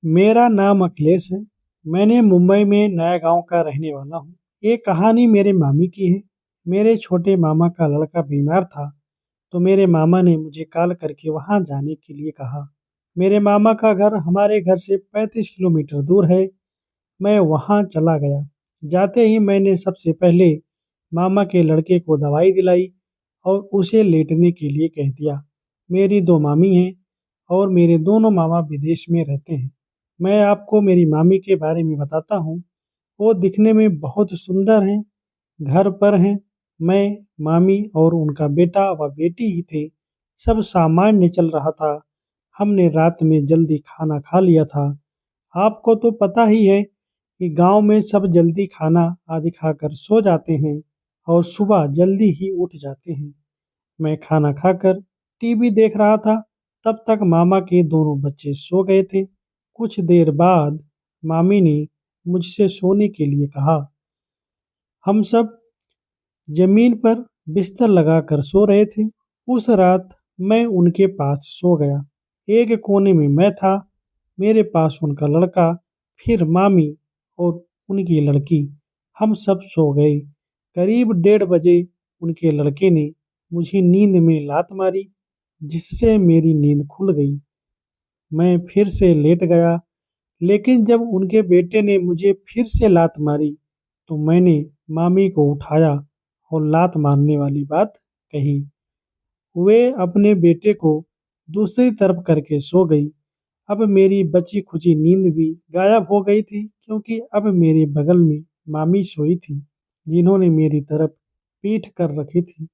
मेरा नाम अखिलेश है। मैंने मुंबई में नया गांव का रहने वाला हूँ। ये कहानी मेरे मामी की है। मेरे छोटे मामा का लड़का बीमार था, तो मेरे मामा ने मुझे कॉल करके वहां जाने के लिए कहा। मेरे मामा का घर हमारे घर से 35 किलोमीटर दूर है। मैं वहां चला गया। जाते ही मैंने सबसे पहले मामा के लड़के को दवाई दिलाई और उसे लेटने के लिए कह दिया। मेरी दो मामी हैं और मेरे दोनों मामा विदेश में रहते हैं। मैं आपको मेरी मामी के बारे में बताता हूँ। वो दिखने में बहुत सुंदर हैं। घर पर हैं। मैं, मामी और उनका बेटा व बेटी ही थे। सब सामान्य चल रहा था। हमने रात में जल्दी खाना खा लिया था। आपको तो पता ही है कि गांव में सब जल्दी खाना आदि खाकर सो जाते हैं और सुबह जल्दी ही उठ जाते हैं। मैं खाना खाकर टीवी देख रहा था। तब तक मामा के दोनों बच्चे सो गए थे। कुछ देर बाद मामी ने मुझसे सोने के लिए कहा। हम सब जमीन पर बिस्तर लगाकर सो रहे थे। उस रात मैं उनके पास सो गया। एक कोने में मैं था, मेरे पास उनका लड़का, फिर मामी और उनकी लड़की। हम सब सो गए। करीब 1:30 बजे उनके लड़के ने मुझे नींद में लात मारी, जिससे मेरी नींद खुल गई। मैं फिर से लेट गया, लेकिन जब उनके बेटे ने मुझे फिर से लात मारी, तो मैंने मामी को उठाया और लात मारने वाली बात कही। वे अपने बेटे को दूसरी तरफ करके सो गई। अब मेरी बची खुची नींद भी गायब हो गई थी, क्योंकि अब मेरे बगल में मामी सोई थी, जिन्होंने मेरी तरफ पीठ कर रखी थी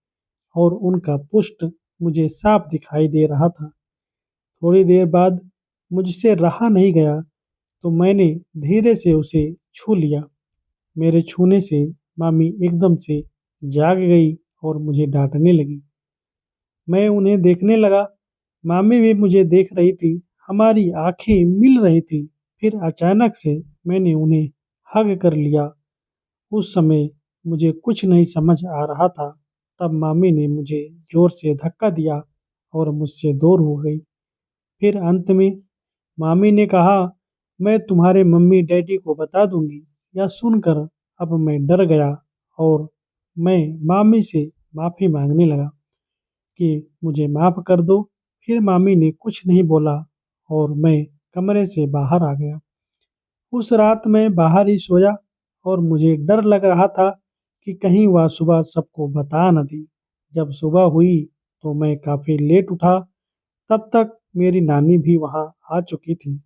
और उनका पुष्ट मुझे साफ दिखाई दे रहा था। थोड़ी देर बाद मुझसे रहा नहीं गया, तो मैंने धीरे से उसे छू लिया। मेरे छूने से मामी एकदम से जाग गई और मुझे डांटने लगी। मैं उन्हें देखने लगा। मामी भी मुझे देख रही थी। हमारी आंखें मिल रही थी। फिर अचानक से मैंने उन्हें हग कर लिया। उस समय मुझे कुछ नहीं समझ आ रहा था। तब मामी ने मुझे जोर से धक्का दिया और मुझसे दूर हो गई। फिर अंत में मामी ने कहा, मैं तुम्हारे मम्मी डैडी को बता दूंगी। यह सुनकर अब मैं डर गया और मैं मामी से माफ़ी मांगने लगा कि मुझे माफ़ कर दो। फिर मामी ने कुछ नहीं बोला और मैं कमरे से बाहर आ गया। उस रात मैं बाहर ही सोया और मुझे डर लग रहा था कि कहीं वह सुबह सबको बता न दी। जब सुबह हुई तो मैं काफ़ी लेट उठा। तब तक मेरी नानी भी वहाँ आ चुकी थी।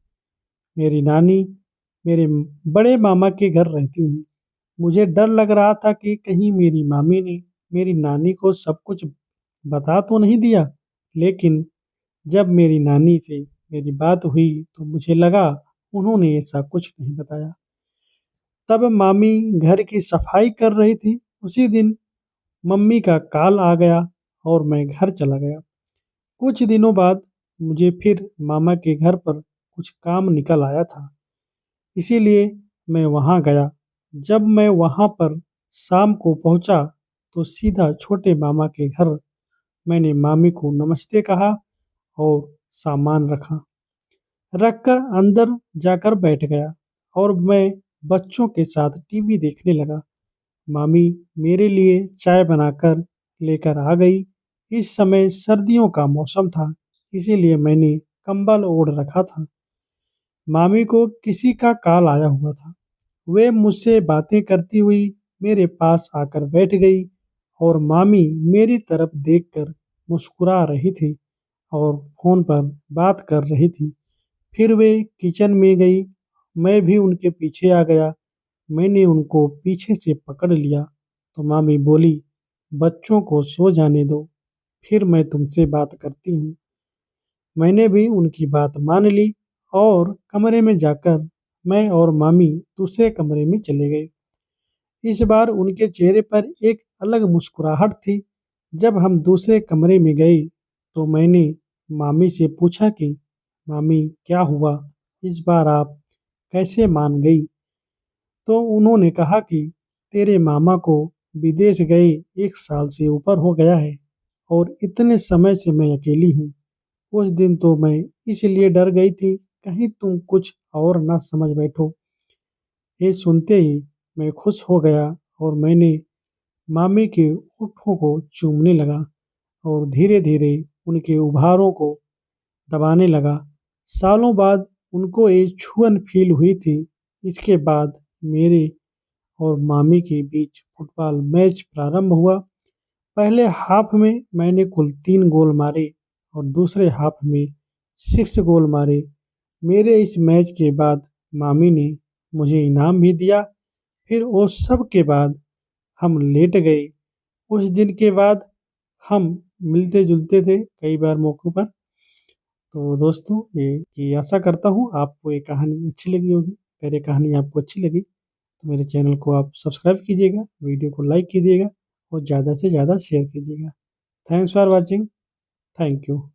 मेरी नानी मेरे बड़े मामा के घर रहती हैं। मुझे डर लग रहा था कि कहीं मेरी मामी ने मेरी नानी को सब कुछ बता तो नहीं दिया। लेकिन जब मेरी नानी से मेरी बात हुई तो मुझे लगा उन्होंने ऐसा कुछ नहीं बताया। तब मामी घर की सफाई कर रही थी। उसी दिन मम्मी का कॉल आ गया और मैं घर चला गया। कुछ दिनों बाद मुझे फिर मामा के घर पर कुछ काम निकल आया था, इसीलिए मैं वहाँ गया। जब मैं वहाँ पर शाम को पहुँचा तो सीधा छोटे मामा के घर मैंने मामी को नमस्ते कहा और सामान रखकर अंदर जाकर बैठ गया और मैं बच्चों के साथ टीवी देखने लगा। मामी मेरे लिए चाय बनाकर लेकर आ गई। इस समय सर्दियों का मौसम था, इसीलिए मैंने कंबल ओढ़ रखा था। मामी को किसी का कॉल आया हुआ था। वे मुझसे बातें करती हुई मेरे पास आकर बैठ गई और मामी मेरी तरफ देखकर मुस्कुरा रही थी और फोन पर बात कर रही थी। फिर वे किचन में गई। मैं भी उनके पीछे आ गया। मैंने उनको पीछे से पकड़ लिया तो मामी बोली, बच्चों को सो जाने दो, फिर मैं तुमसे बात करती हूँ। मैंने भी उनकी बात मान ली और कमरे में जाकर मैं और मामी दूसरे कमरे में चले गए। इस बार उनके चेहरे पर एक अलग मुस्कुराहट थी। जब हम दूसरे कमरे में गए तो मैंने मामी से पूछा कि मामी क्या हुआ, इस बार आप कैसे मान गई? तो उन्होंने कहा कि तेरे मामा को विदेश गए 1 साल से ऊपर हो गया है और इतने समय से मैं अकेली हूँ। उस दिन तो मैं इसलिए डर गई थी, कहीं तुम कुछ और ना समझ बैठो। ये सुनते ही मैं खुश हो गया और मैंने मामी के होठों को चूमने लगा और धीरे-धीरे उनके उभारों को दबाने लगा। सालों बाद उनको ये छुअन फ़ील हुई थी। इसके बाद मेरे और मामी के बीच फुटबॉल मैच प्रारंभ हुआ। पहले हाफ में मैंने कुल 3 गोल मारे और दूसरे हाफ में 6 गोल मारे। मेरे इस मैच के बाद मामी ने मुझे इनाम भी दिया। फिर वो सब के बाद हम लेट गए। उस दिन के बाद हम मिलते-जुलते थे कई बार मौकों पर। तो दोस्तों ये आशा करता हूँ आपको ये कहानी अच्छी लगी होगी। अगर ये कहानी आपको अच्छी लगी तो मेरे चैनल को आप सब्सक्राइब कीजिएगा, वीडियो को लाइक कीजिएगा और ज़्यादा से ज़्यादा शेयर कीजिएगा। Thanks for watching. Thank you.